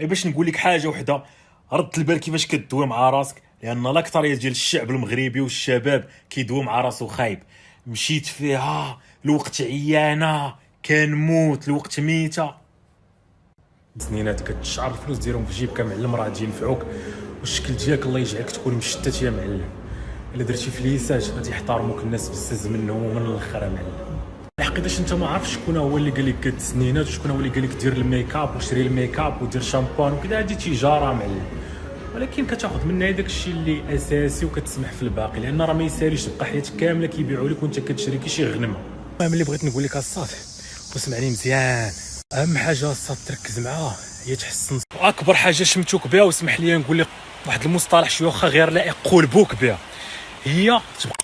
باش نقول لك حاجه وحده، رد البال كيفاش كدوي مع راسك، لان الاكثريه ديال الشعب المغربي والشباب كيدوي مع راسو خايب. مشيت فيها الوقت عيانه، كنموت الوقت ميته. سنينات كتشعر الفلوس ديالهم في جيبك معلم، راه غادي ينفعوك، والشكل ديالك الله يجعلك تكون مشتت يا معلم. الا درتي فليساج غادي يحترموك الناس بزز منهم ومن الاخر يا معلم. الحقيقه انت ما عارفش شكون هو اللي قال لك قد سنينات، وشكون هو اللي قال لك دير الميك اب وشري الميك اب ودير شامبان وكذا، هذه تجاره معلم. ولكن كتاخذ منها داك الشيء اللي اساسي وكتسمح في الباقي، لان راه ما يساليش تبقى حياتك كامله كيبيعوا لك وانت كتشري كي غنمه. المهم اللي بغيت نقول لك الصاد واسمعني مزيان، اهم حاجه الصاد تركز معاها هي تحسن. واكبر حاجه شمتوك بها واسمح لي نقول لك واحد المصطلح شويه واخا غير لائق قلبوك بها، هي تبقى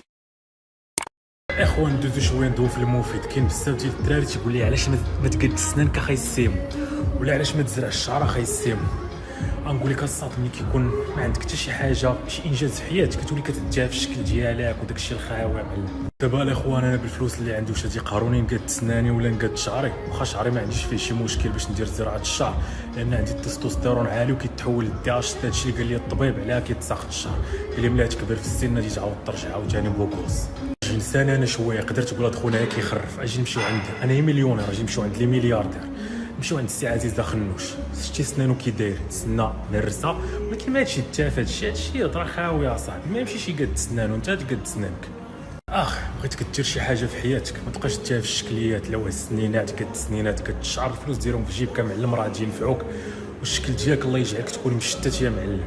اخوان دوزو شويه ندوي في المفيد. كاين بزاف ديال الدراري تيقول لي علاش ما تقد سنانك اخا يسيمو، ولا علاش ما تزرعش الشعر اخا يسيمو. غنقول لك الصاد ملي كيكون ما عندك حتى شي حاجه شي انجاز في حياتك كتولي كتديها في الشكل ديالك وداك الشيء الخاوي معلم. دابا الاخوان انا بالفلوس اللي عندي واش غادي يقهروني نقاد سناني ولا نقاد شعري؟ واخا شعري ما عنديش فيه شي مشكل باش ندير زراعه الشعر، لان عندي التستوستيرون عالي وكيتحول للداش. هادشي اللي قال لي الطبيب علاه كيتساقط الشعر، قال لي ملي تكبر في السن غادي تعاود ترجع عاوتاني بوكوس. لساني انا شويه قدرت تقول خونا كيخرف، اجي نمشيو عند انا مليونير، اجي نمشيو عند لي ملياردير، نمشيو عند السي عزيز خنوش. شتي سنانو كي داير تسنى نرسا، ولكن ما هادشي تافه، هادشي هضره خاويه اصاحبي. ما يمشيش يقاد سنانو، انت تقاد سنانك. بغيتك دير شي حاجه في حياتك ما تبقاش ديها في الشكليات. لو السنينات قد السنينات كتشعر الفلوس ديالهم في جيبك معلم، راه غادي ينفعوك، والشكل ديالك الله يجعلك تكون مشتت يا معلم.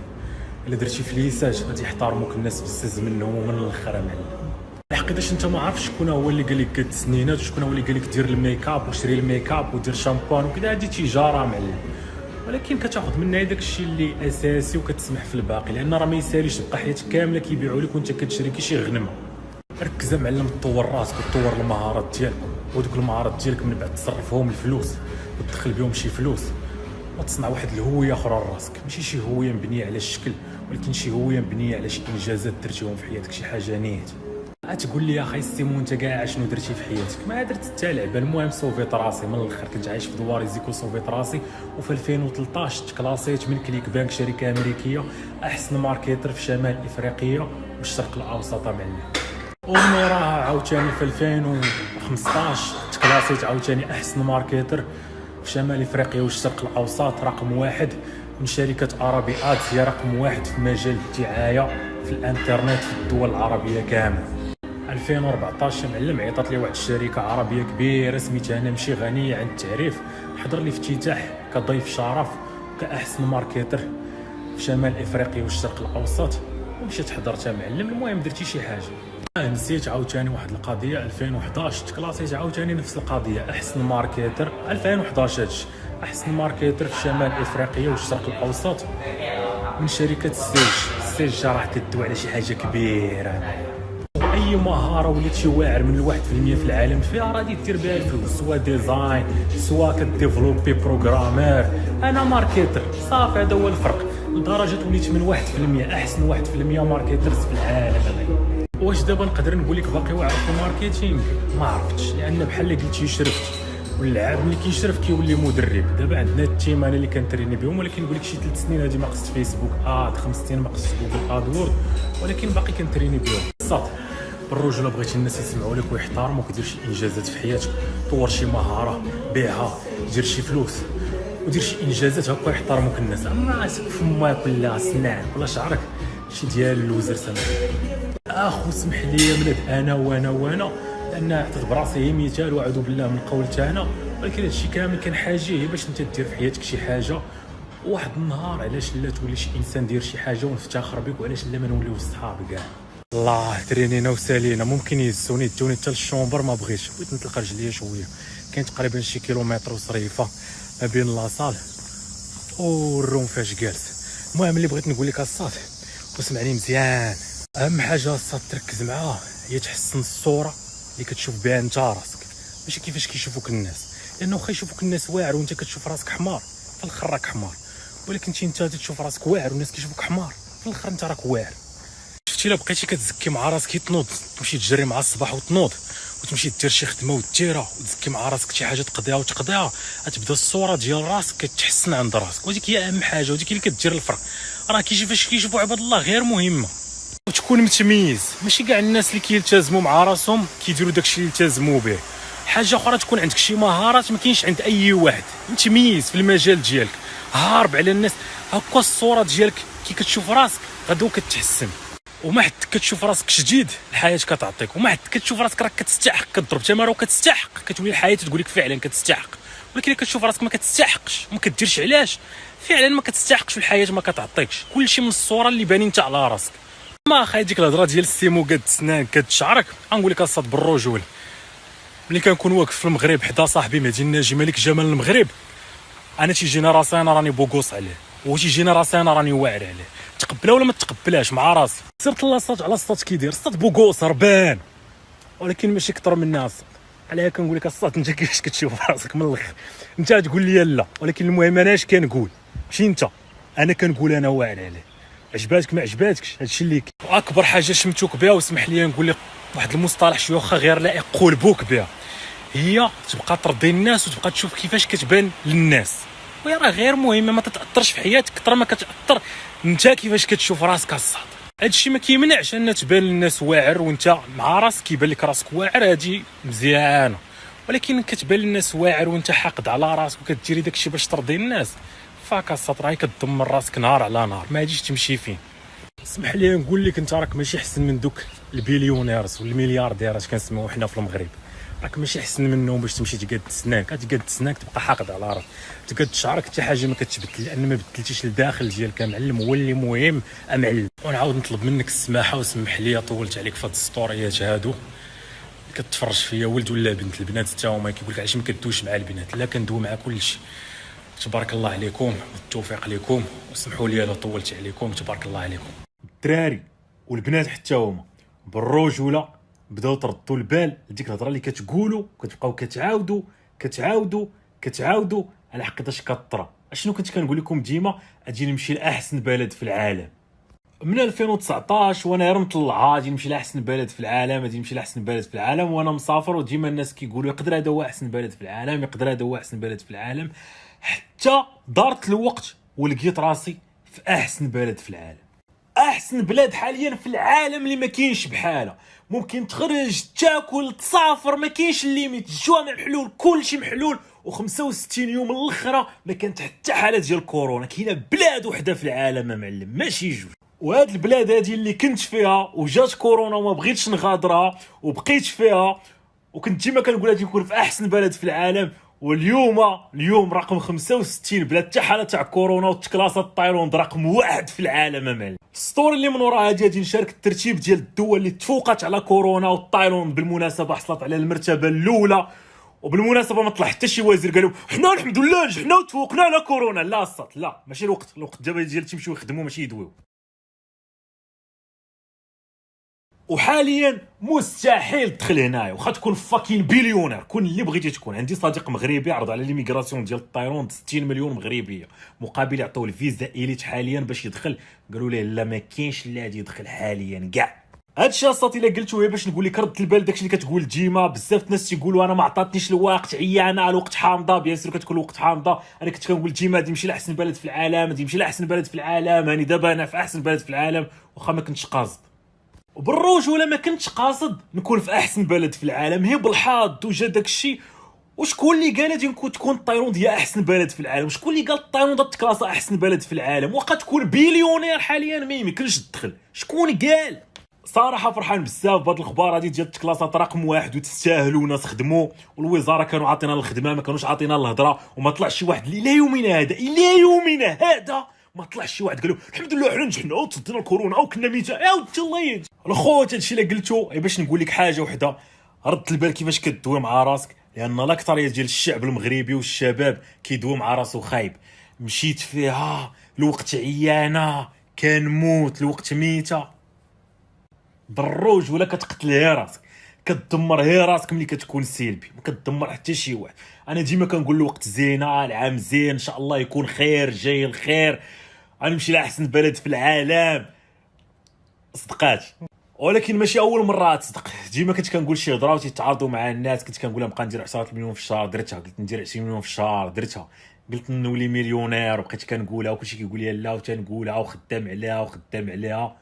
الا درتي فليساج غادي يحترموك الناس بزز منهم ومن الاخر يا معلم. الحقيقه انت ما عارفش شكون هو اللي قال لك قد سنينات، وشكون هو اللي قال لك دير الميك اب وشري الميك اب ودير شامبان وكذا، هذه تجاره معلم. ولكن كتاخذ منها داك الشيء اللي اساسي وكتسمح في الباقي، لان راه ما يساليش تبقى حياتك كامله كيبيعوا لك وانت كتشري شي غنمه. ركز معلم، تطور راسك وتطور المهارات ديالك، ودوك المهارات ديالك من بعد تصرفهم الفلوس وتدخل بهم شي فلوس، وتصنع واحد الهويه اخرى لراسك. ماشي شي هويه مبنيه على الشكل، ولكن شي هويه مبنيه على شي انجازات درتيهم في حياتك، شي حاجه نيت. تقول لي يا اخي سيمون انت كاع شنو درتي في حياتك؟ ما درت حتى لعبه. المهم صوفيت راسي من الاخر، كنت عايش في دوار زيكو صوفيت راسي، وفي 2013 تكلاسيت من كليك بانك، شركه امريكيه، احسن ماركتر في شمال افريقيا والشرق الاوسط معلم. ومن وراها عاوتاني في 2015 تكلاسيت عاوتاني احسن ماركتر في شمال افريقيا والشرق الاوسط، رقم واحد من شركه عربي ادز، هي رقم واحد في مجال الدعايه في الانترنت في الدول العربيه كامل. 2014 معلم عيطات لي واحد الشركه عربيه كبيره سميتها نمشي غنيه عن التعريف، حضر لي افتتاح كضيف شرف كاحسن ماركتر في شمال افريقيا والشرق الاوسط، ومشيت حضرتها معلم. المهم درتي شي حاجه. نسيت عاوتاني واحد القضيه. 2011 تكلاسيت عاوتاني نفس القضيه، احسن ماركتر 2011 هادشي، احسن ماركتر في شمال افريقيا والشرق الاوسط من شركه السيج راح كدوي على شي حاجه كبيره. اي مهاره وليت شي واعر من 1% في العالم فيها راه دير بها الفلوس، سواء ديزاين سواء كديفلوبي بروغرامير. انا ماركتر صافي، هذا هو الفرق. لدرجه وليت من 1% احسن 1% ماركترز في العالم. واش دابا نقدر نقول لك باقي واعر في الماركتينغ؟ ما عرفتش، لان بحال اللي قلتي شرفت، واللعاب ملي كيشرف كيولي مدرب. دابا عندنا التيم انا اللي كنتريني بهم، ولكن نقول لك شي 3 سنين هادي ما قصت فيسبوك 5 سنين ما قصت جوجل ادورد، ولكن باقي كنتريني بهم. صافي بالرجوله بغيتي الناس يسمعوا لك ويحترموك، دير شي انجازات في حياتك، طور شي مهاره بيعها، دير شي فلوس ودير شي انجازات هكا يحترموك الناس. اما راسك فماك ولا سنانك ولا شعرك شي ديال اللوزر سمعني. اسمح لي من انا لان عطيت براسي مثال واعوذ بالله من القول تاعنا، ولكن هادشي كامل كان حاجه باش انت دير في حياتك شي حاجه. واحد النهار علاش لا تولي شي انسان دير شي حاجه ونفتخر بك، وعلاش لا ما نوليو صحاب كاع. الله ترينينا وسالينا. ممكن يهزوني يدوني حتى للشومبر، ما بغيتش، بغيت نطلق رجليا شويه. كاين تقريبا شي كيلومتر وصريفه ما بين لاصال والروم فاش جالس. المهم اللي بغيت نقول لك الصافي واسمعني مزيان، اهم حاجه الصاد تركز معاها هي تحسن الصوره اللي كتشوف بها انت راسك، ماشي كيفاش كيشوفوك الناس. لانه واخا يشوفوك الناس واعر وانت كتشوف راسك حمار، في الاخر راك حمار. ولكن انت تشوف راسك واعر والناس كيشوفوك حمار، في الاخر انت راك واعر. شفتي الا بقيتي كتزكي مع راسك تنوض تمشي تجري مع الصباح وتنوض وتمشي دير شي خدمه وديرها وتزكي مع راسك شي حاجه تقضيها غتبدا الصوره ديال راسك كتحسن عند راسك، وديك هي اهم حاجه، وديك اللي كدير الفرق. راه كيفاش كيشوفوا عباد الله غير مهمه، وتكون متميز. ماشي كاع الناس اللي كيلتزموا مع راسهم كيديروا داكشي اللي التزموا به. حاجه اخرى تكون عندك شي مهارات ما كاينش عند اي واحد، متميز في المجال ديالك، هارب على الناس. هكا الصوره ديالك كي كتشوف راسك غدو كتحسن. وما حد كتشوف راسك شديد الحياه كتعطيك، وما حد كتشوف راسك راك كتستحق كضرب تماره وكتستحق، كتولي الحياه تقول لك فعلا كتستحق. ولكن كتشوف راسك ما كتستحقش وما كديرش علاش، فعلا ما كتستحقش والحياه ما كتعطيكش. كلشي من الصوره اللي باني انت على راسك. ما اخا ديك الهضره ديال السيمو قد سنان قد شعرك، غنقول لك اصاط بالرجوله. ملي كنكون واقف في المغرب حدا صاحبي مهدي الناجي ملك جمال المغرب، انا تيجينا راسي انا راني بوغوص عليه، وتيجينا راسي انا راني واعر عليه. تقبلها ولا ما تقبلهاش مع راسي. صرت لاصات على الصاط كيدير الصاط بوغوص ربان، ولكن ماشي كثر منها الصاط. عليها كنقول لك الصاط انت كيفاش كتشوف راسك من الاخر، انت تقول لي لا، ولكن المهم انا اش كنقول ماشي انت، انا كنقول انا واعر عليه. عجباتك ما عجباتكش هادشي اللي اكبر حاجه شمتوك بها، واسمح لي نقول لك واحد المصطلح شويه واخا غير لائق قلبوك بها، هي تبقى ترضي الناس وتبقى تشوف كيفاش كتبان للناس. وهي راه غير مهمه، ما تتاثرش في حياتك كثر ما كتاثر انت كيفاش كتشوف راسك الصاد. هادشي ما كيمنعش ان تبان للناس واعر وانت مع راسك كيبان لك راسك واعر، هادي مزيانه. ولكن كتبان للناس واعر وانت حاقد على راسك وكديري داكشي باش ترضي الناس، فاك الصاد راهي كتدمر راسك نهار على نهار، ما غاديش تمشي فين. اسمح لي نقول لك انت راك ماشي احسن من دوك البليونيرز والمليارديرات كنسميو حنا في المغرب، راك ماشي احسن منهم باش تمشي تقاد سناك. تقاد سناك تبقى حاقد على راسك، تقاد شعرك حتى حاجه ما كتبدل، لان ما بدلتيش الداخل ديالك معلم. هو اللي مهم معلم. ونعاود نطلب منك السماحه وسمح لي طولت عليك في هاد السطوريات هادو. كتفرج فيا ولد ولا بنت، البنات حتى هما كيقول لك علاش ما كدويش مع البنات، لا كندوي مع كلشي. تبارك الله عليكم والتوفيق لكم، وسمحوا لي الا طولت عليكم. تبارك الله عليكم. الدراري والبنات حتى هما بالرجوله بداو تردوا البال لديك الهضره اللي كتقولوا وكتبقاو كتعاودوا على حقاش كطرا. اشنو كنت كنقول لكم ديما؟ اجي نمشي لاحسن بلد في العالم من 2019 وانا غير مطلعها، اجي نمشي لاحسن بلد في العالم، اجي نمشي لاحسن بلد في العالم وانا مسافر. وديما الناس كيقولوا يقدر هذا هو احسن بلد في العالم، يقدر هذا هو احسن بلد في العالم، حتى دارت الوقت ولقيت راسي في احسن بلد في العالم. احسن بلاد حاليا في العالم اللي ما كاينش بحالها. ممكن تخرج تاكل تسافر، ما كاينش الليميت، الجوامع محلول، كلشي محلول. و65 يوم الاخره ما كانت حتى حاله ديال كورونا. كاينه بلاد وحده في العالم معلم ماشي جوج. وهاد البلاد هذه اللي كنت فيها وجات كورونا وما بغيتش نغادرها وبقيت فيها، وكنت ديما كنقول غادي نكون في احسن بلد في العالم. واليوم رقم 65 بلا حتى حاله تاع كورونا، وتكلاصات تايلاند رقم 1 في العالم معلم. السطوري اللي من وراء هادي غادي نشارك الترتيب ديال الدول اللي تفوقات على كورونا. وتايلاند بالمناسبه حصلت على المرتبه الاولى، وبالمناسبه ما طلع حتى شي وزير قالوا حنا الحمد لله نجحنا وتفوقنا على كورونا. لا الصات لا، ماشي الوقت دابا ديال تيمشيو يخدموا ماشي يدويو. وحاليا مستحيل تدخل هنايا واخا تكون فاكين بليونير، كون اللي بغيتي تكون. عندي صديق مغربي عرض على ليميغراسيون ديال تايلاند 60 مليون مغربيه مقابل يعطيو الفيزا اليت حاليا باش يدخل. قالوا ليه لا ما كاينش اللي غادي يدخل حاليا كاع. هادشي اصاطي الا قلتو غير باش نقول لك رد البال داكشي اللي كتقول ديما. بزاف الناس تيقولوا انا ما عطاتنيش الوقت، عيانه الوقت حامضه. بيان سور كتكون الوقت حامضه. انا كنت كنقول ديما غادي نمشي لاحسن بلد في العالم، غادي نمشي لاحسن بلد في العالم. هاني دابا انا في احسن بلد في العالم واخا ما كنتش قاصد. وبالرجوله ما كنتش قاصد نكون في احسن بلد في العالم، هي بالحظ وجا داكشي. وشكون اللي قال غادي تكون تايلاند هي احسن بلد في العالم؟ شكون اللي قال تايلاند تكلاسا احسن بلد في العالم؟ واخا تكون بليونير حاليا ما يمكنش تدخل. شكون قال؟ صراحه فرحان بزاف بهاد الاخبار هادي ديال التكلاسات رقم 1 وتستاهلوا. وناس خدموا والوزاره كانوا عاطينا الخدمه، ما كانوش عاطينا الهضره. وما طلعش شي واحد الى يومنا هذا ما طلعش شي واحد قالوا الحمد لله حنا نجحنا وتصدينا الكورونا وكنا ميتا. يا ودي الله يهديك الخوت. هادشي اللي قلتو باش نقول لك حاجه وحده، رد البال كيفاش كدوي مع راسك، لان الاكثريه ديال الشعب المغربي والشباب كيدوي مع راسو خايب. مشيت فيها الوقت عيانه كنموت الوقت ميته. بالروج ولا كتقتل هي راسك، كتدمر هي راسك ملي كتكون سلبي، ما كتدمر حتى شي واحد. انا ديما كنقول الوقت زينه، العام زين ان شاء الله يكون خير، جاي الخير، غنمشي لاحسن بلد في العالم صدقات. ولكن ماشي اول مره تصدق. ديما كنت كنقول شي هضره وتيتعارضوا مع الناس، كنت كنقول نبقى ندير 10 مليون في الشهر، درتها. قلت ندير 20 مليون في الشهر، درتها. قلت نولي مليونير وبقيت كنقولها وكلشي كيقول لي لا، وتنقولها وخدام عليها وخدام عليها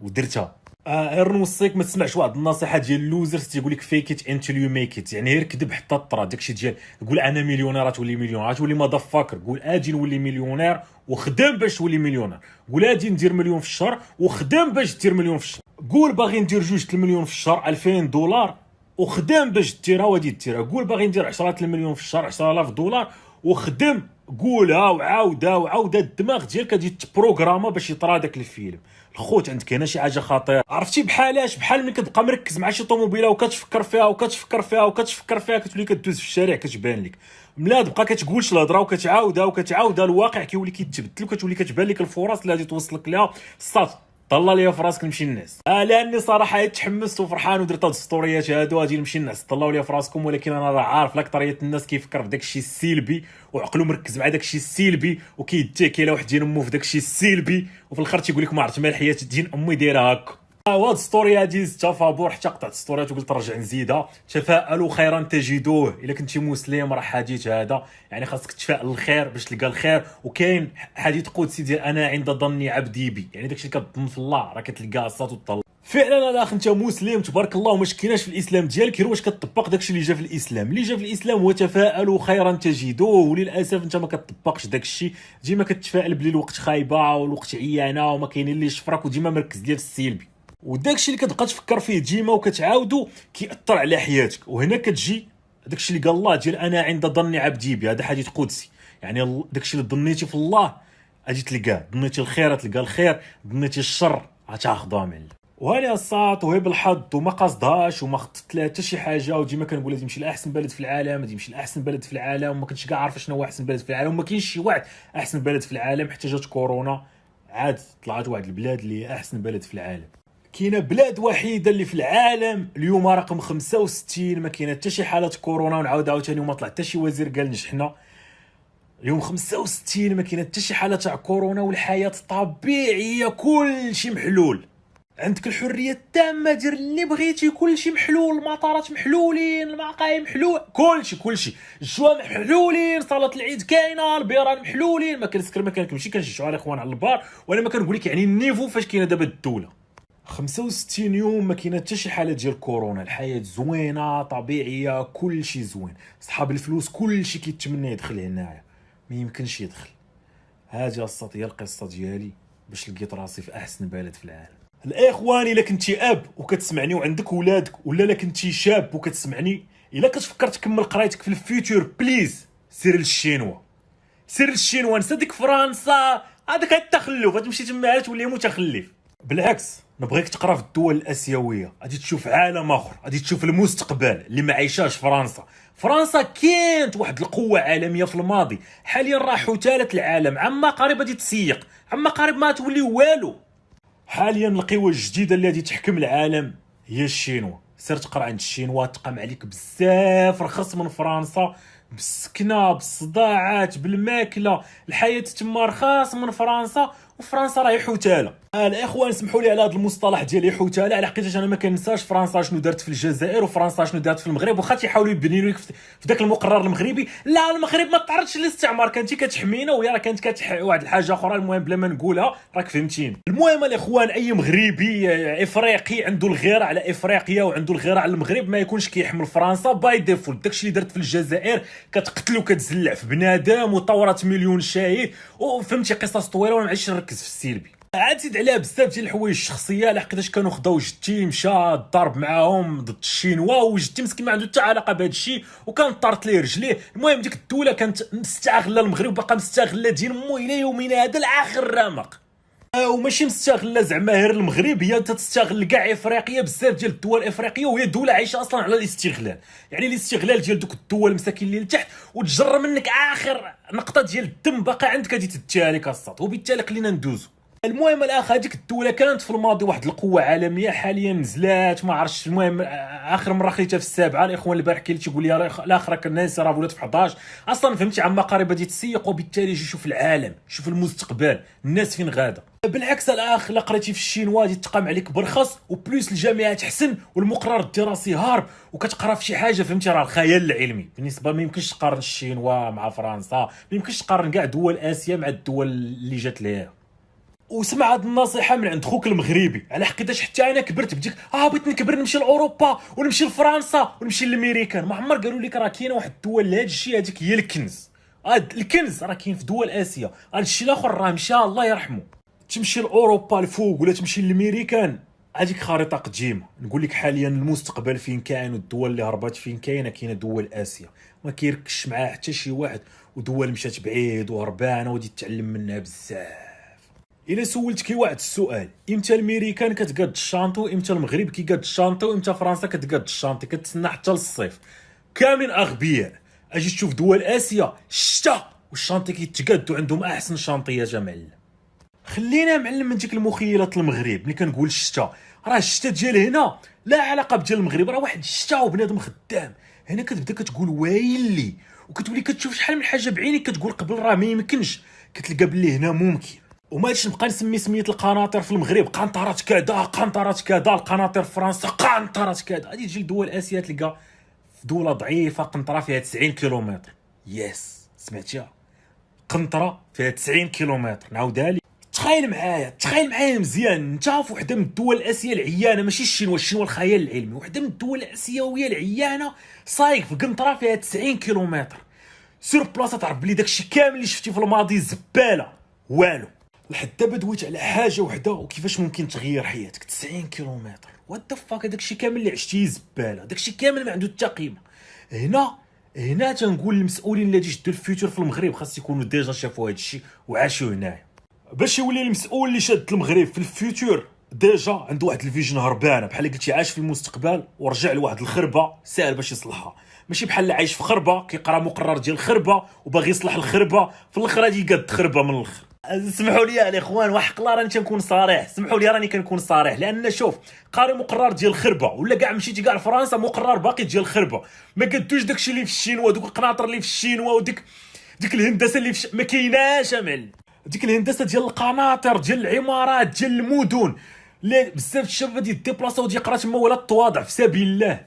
ودرتها. غير نوصيك ما تسمعش واحد النصيحه ديال اللوزرز تيقول لك فيك ات انتل يو ميك ات، يعني غير كذب حتى طرا. داكشي ديال قول انا مليونير تولي مليونير، تولي ما فاكر. قول اجي نولي مليونير وخدام باش تولي مليونير. قول اجي ندير مليون في الشهر وخدام باش دير مليون في الشهر. قول باغي ندير 2 المليون في الشهر 2000 دولار وخدام باش ديرها وغادي ديرها. قول باغي ندير 10 المليون في الشهر 10000 دولار وخدم. قولها وعاودها وعاودها. الدماغ ديالك غادي تبروغراما باش يطرا داك الفيلم. الخوت عندك هنا شي حاجه خطيره، عرفتي بحالاش؟ بحال ملي كتبقى مركز مع شي طوموبيله وكتفكر فيها وكتفكر فيها وكتفكر فيها، كتولي كدوز في الشارع كتبان لك. ملا تبقى كتقولش الهضره وكتعاودها وكتعاودها، الواقع كيولي كيتبدل وكتولي كتبان لك الفرص اللي غادي توصلك لها. صافي طلع ليا في راسك نمشي الناس. لاني صراحه تحمست وفرحان ودرت هاد السطوريات هادو غادي نمشي الناس. طلعوا ليا في راسكم. ولكن انا راه عارف لاكثريه الناس كيفكر في داكشي السلبي وعقلو مركز مع داكشي السلبي وكيتاكي على واحد دين امو في داكشي السلبي، وفي الاخر تيقول لك ما عرفت ما الحياه دين امي دايره هكا. وهاد السطوري هادي زدتها فابور حتى قطعت ستوريات وقلت نرجع نزيدها. تفاءلوا خيرا تجدوه. الا كنتي مسلم راه حديث هذا، يعني خاصك تفائل الخير باش تلقى الخير. وكاين حديث قدسي ديال انا عند ظن عبدي بي، يعني داكشي اللي كتظن في الله راه كتلقاه الصات وتطلع. فعلا الاخ انت مسلم تبارك الله وما شكيناش في الاسلام ديالك، غير واش كتطبق داكشي اللي جا في الاسلام. اللي جا في الاسلام هو تفاءلوا خيرا تجدوه، وللاسف انت ما كتطبقش داكشي. ديما كتفائل بلي الوقت خايبه والوقت عيانه وما كاين اللي يشفرك، وديما مركز ديال السلبي. وداكشي اللي كتبقى تفكر فيه ديما وكتعاودو كيأثر على حياتك. وهنا كتجي داكشي اللي قال الله ديال انا عند ظن عبدي بي. هذا حديث قدسي، يعني داكشي اللي ظنيتي في الله غادي تلقاه. ظنيتي الخير تلقى الخير، ظنيتي الشر غتاخذها من. وهاني الصاط وهي بالحظ وما قصدهاش وما خطط لها حتى شي حاجه. وديما كنقول غادي نمشي لاحسن بلد في العالم، غادي نمشي لاحسن بلد في العالم، وما كنتش كاع عارف شنو هو احسن بلد في العالم. وما كاينش شي واحد احسن بلد في العالم حتى جات كورونا عاد طلعت واحد البلاد اللي هي احسن بلد في العالم. كاينه بلاد وحيده اللي في العالم اليوم رقم 65 ما كاينه حتى شي حاله كورونا. ونعاود عاوتاني وما طلع حتى شي وزير قال نجحنا. اليوم 65 ما كاينه حتى شي حاله تاع كورونا والحياه طبيعيه، كلشي محلول. عندك الحريه التامه، دير اللي بغيتي، كلشي محلول. المطارات محلولين، المقاهي محلول، كلشي الجوامع محلولين، صلاه العيد كاينه، البيران محلولين. ما كنسكر ما كنمشي كنشجعوا الاخوان على البار. وانا ما كنقول لك يعني النيفو فاش كاينه دابا الدوله. 65 يوم ما كاينه حتى شي حاله ديال كورونا. الحياه زوينه طبيعيه، كلشي زوين. صحاب الفلوس كلشي كيتمنى يدخل هنايا، ما يمكنش يدخل. هذه هي القصه ديالي باش لقيت راسي في احسن بلد في العالم. الاخوان الا كنتي اب وكتسمعني وعندك ولادك، ولا الا كنتي شاب وكتسمعني، الا كتفكر تكمل قرايتك في الفيوتشر بليز سير للشينوا. سير للشينوا، نسى ديك فرنسا هذاك التخلف، غتمشي تما تولي متخلف. بالعكس نبغيك تقرا في الدول الاسيويه، غادي تشوف عالم اخر، غادي تشوف المستقبل اللي ما عايشاش فرنسا. فرنسا كانت واحد القوه عالميه في الماضي، حاليا راه حثاله العالم. عما قريب غادي تسيق، عما قريب ما تولي والو. حاليا القوى الجديده اللي غادي تحكم العالم هي الشينوا. سير تقرا عند الشينوا تقام عليك بزاف رخص من فرنسا، بالسكنه بالصداعات بالماكله. الحياه تما رخاص من فرنسا، وفرنسا راهي حثاله. الاخوان سمحوا لي على هذا المصطلح ديال حثاله، على حقيقه انا ما كنساش فرنسا شنو دارت في الجزائر وفرنسا شنو دارت في المغرب. واخا تيحاولوا يبنيو لك في ذاك المقرر المغربي، لا المغرب ما تعرضش للاستعمار، كانت كتحمينا وهي راه كانت واحد الحاجه اخرى. المهم بلا ما نقولها راك فهمتيني. المهم الاخوان اي مغربي افريقي عنده الغيره على افريقيا وعنده الغيره على المغرب ما يكونش كيحمل فرنسا باي ديفولت. داكشي اللي درت في الجزائر كتقتل وكتزلع في بنادم وطورت مليون شهيد وفهمتي قصص طويله وانا معليش نركز في السلبي. عاد زيد عليها بزاف ديال الحوايج الشخصيه لحقاش كانوا خداو جدي مشى ضرب معاهم ضد الشينوا، وجدي مسكين ما عنده حتى علاقه بهذا الشيء وكان طارت ليه رجليه. المهم ديك الدوله كانت مستغله المغرب وباقا مستغله دين مو الى يومنا هذا الاخر رمق. وماشي مستغله زعما غير المغرب، هي تستغل كاع افريقيا. بزاف ديال الدول الافريقيه وهي دوله عايشه اصلا على الاستغلال، يعني الاستغلال ديال دوك الدول المساكين اللي لتحت وتجر منك اخر نقطه ديال الدم باقا عندك غادي تديها لك الساط. وبالتالي خلينا ندوزو. المهم الاخ، هذيك الدوله كانت في الماضي واحد القوه عالميه، حاليا نزلات ما عرفتش. المهم اخر مره خليتها في السابعه. الاخوان البارح كاين اللي تيقول لي الاخر الناس راه ولات في 11. اصلا فهمتي عما قريبه دي تسيق، وبالتالي يجي يشوف العالم، يشوف المستقبل، الناس فين غاده. بالعكس الاخ، الا قريتي في الشينوا غادي تقام عليك برخص، وبلوس الجامعات احسن، والمقرر الدراسي هارب، وكتقرا في شي حاجه فهمتي راه الخيال العلمي. بالنسبه ما يمكنش تقارن الشينوا مع فرنسا، ما يمكنش تقارن كاع دول اسيا مع الدول اللي جات ليها. وسمع هاد النصيحه من عند خوك المغربي، على حقيقه حتى انا كبرت بديك بغيت نكبر نمشي لاوروبا ونمشي لفرنسا ونمشي للامريكان. ما عمر قالوا لك راه كاينه واحد الدول لهاد الشيء، هذيك هي الكنز. هاد الكنز راه كاين في دول اسيا. هاد الشيء الاخر راه مشى الله يرحمه. تمشي لاوروبا الفوق ولا تمشي للامريكان، هذيك خريطه قديمه. نقول لك حاليا المستقبل فين كاين، والدول اللي هربات فين كاينه. كاينه دول اسيا ما كيركش معاه حتى شي واحد، ودول مشات بعيد وهربانه ودي تتعلم منها بزاف. الا سولتك واحد السؤال، امتى الميريكان كتقاد الشانطو، امتى المغرب كيقاد الشانطو، امتى فرنسا كتقاد الشانطي، كتسنى حتى للصيف، كاملين اغبياء. اجي تشوف دول اسيا الشتاء والشانطي كيتقادوا، عندهم احسن شانطيات. معلم خلينا معلم من ديك المخيلات. المغرب ملي كنقول الشتاء، راه الشتاء ديال هنا لا علاقه بديال المغرب، راه واحد الشتاء وبنادم خدام. هنا كتبدا كتقول ويلي، وكتولي كتشوف شحال من حاجه بعينيك، كتقول قبل راه ما يمكنش، كتلقى باللي هنا ممكن. وما هادشي نبقى نسمي سميت القناطر في المغرب قنطرات كذا قنطرات كذا، القناطر في فرنسا قنطرات كذا. غادي تجي لدول اسيا تلقى في دوله ضعيفه قنطره فيها 90 كيلومتر. يس سمعتيها، قنطره فيها 90 كيلومتر. نعاودها لك، تخيل معايا مزيان. انت في وحده من الدول الاسيا العيانه، ماشي الشينوا، الشينوا الخيال العلمي، وحده من الدول الاسيويه العيانه صايق في قنطره فيها 90 كيلومتر. سير بلاصه تعرف بلي داكشي كامل اللي شفتي في الماضي زباله والو. لحد دابا دويت على حاجه وحده وكيفاش ممكن تغير حياتك. 90 كيلومتر وات ذا فاك، داكشي كامل اللي عشتيه زباله، داكشي كامل ما عنده حتى قيمه. هنا تنقول للمسؤولين اللي يشدوا الفيوتشر في المغرب خاص يكونوا ديجا شافوا هذا الشيء وعاشوا هنايا، باش يولي المسؤول اللي شاد المغرب في الفيوتشر ديجا عنده واحد الفيجن هربانه. بحال قلتي عاش في المستقبل ورجع لواحد الخربه ساهل باش يصلحها، ماشي بحال اللي عايش في خربه كيقرا مقرر ديال الخربه وباغي يصلح الخربه، في الاخر غادي يقاد خربه من الاخر. اسمحوا لي الاخوان، وحق الله راني تنكون صريح، سمحوا لي راني كنكون صريح، لان شوف قاري مقرر ديال الخربه ولا كاع مشيتي كاع لفرنسا مقرر باقي ديال الخربه، ما قدوش داكشي اللي في الشينوا، دوك القناطر اللي في الشينوا وديك الهندسه اللي في ما كايناش امل. ديك الهندسه ديال القناطر ديال العمارات ديال المدن، لا بزاف الشباب غادي يديبلاصاو ودي يقرا تما ولا التواضع. في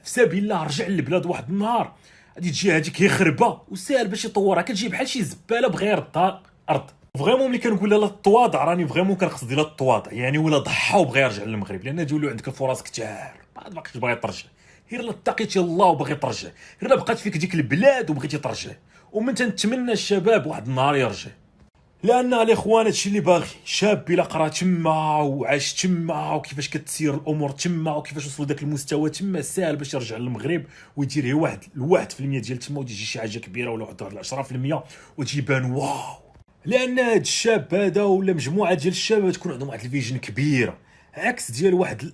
سبيل الله رجع للبلاد واحد النهار غادي تجي هذيك هي خربه وساهل باش يطورها، كتجي بحال شي زباله بغير الارض. فريمون ملي كنقول لا التواضع راني فريمون كنقصد لا التواضع، يعني ولا ضحى وبغى يرجع للمغرب، لان تولوا عندك الفرص كثار ما باقيش باغي ترجع. غير لا تقيتي الله وباغي ترجع، غير لا بقات فيك ديك البلاد وبغيتي ترجع. ومن تنتمنى الشباب واحد النهار يرجع، لان الاخوان هادشي اللي باغي شاب الا قرا تما وعاش تما وكيفاش كتسير الامور تما وكيفاش وصلوا داك المستوى تما، ساهل باش يرجع للمغرب ويدير هي واحد 1% ديال تما وتجي شي حاجه كبيره ولا واحد 10% وتجي بان واو. لان هاد الشاب هذا ولا مجموعه ديال الشباب تكون عندهم واحد الفيجن كبيره، عكس ديال واحد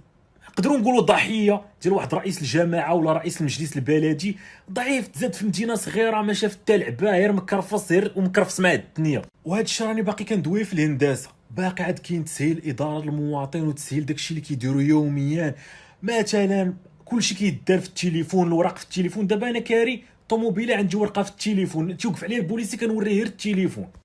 نقدروا نقولوا ضحيه ديال واحد رئيس الجماعه ولا رئيس المجلس البلدي ضعيف، تزاد في مدينه صغيره ما شاف حتى لعبه، غير مكرفص غير ومكرفص مع الدنيا. وهذا الشيء راني باقي كندوي في الهندسه، باقي عاد كاين تسهيل اداره المواطن وتسهيل داكشي اللي كيديروا يوميا. مثلا كلشي كيدار في التليفون، الوراق في التليفون. دابا انا كاري طوموبيله عندي ورقه في التليفون، توقف عليا البوليسي كنوريه غير التليفون.